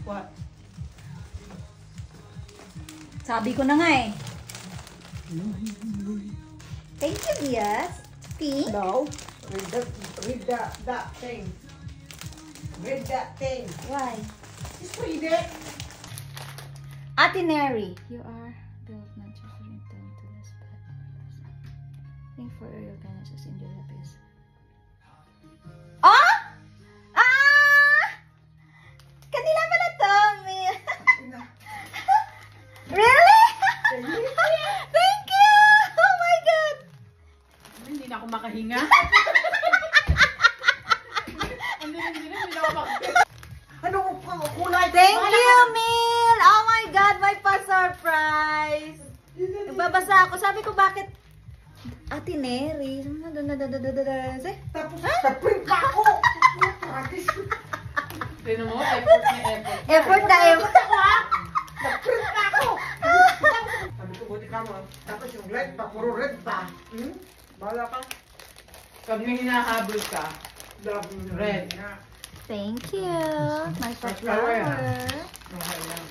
What? Sabi ko na nga eh. Thank you, Diaz. Pink? No. Read that thing. Read that thing. Why? Just read it. Ate Neri. You are built not just for intent to less bad. Think for your kindness in the lapis. Oh! Ah! Kanila pala to, Mil. Really? Thank you! Oh my God! Hindi na ako makahinga. Hindi na ako makahinga. Ano kulay? Thank you, Mil! Oh my God, may pa-surprise! Nagbabasa ako. Sabi ko, bakit? Ate Neri. Tapos, na-print pa ako. Tignan mo, effort na effort. Effort na effort. Ako ha? Na-print pa ako. Sabi ko, buti ka mo. Tapos yung red pa, puro red pa. Bahala ka. Pag may hinahabol ka, red. Thank you. My Fresh flower, pa-flower. Okay lang.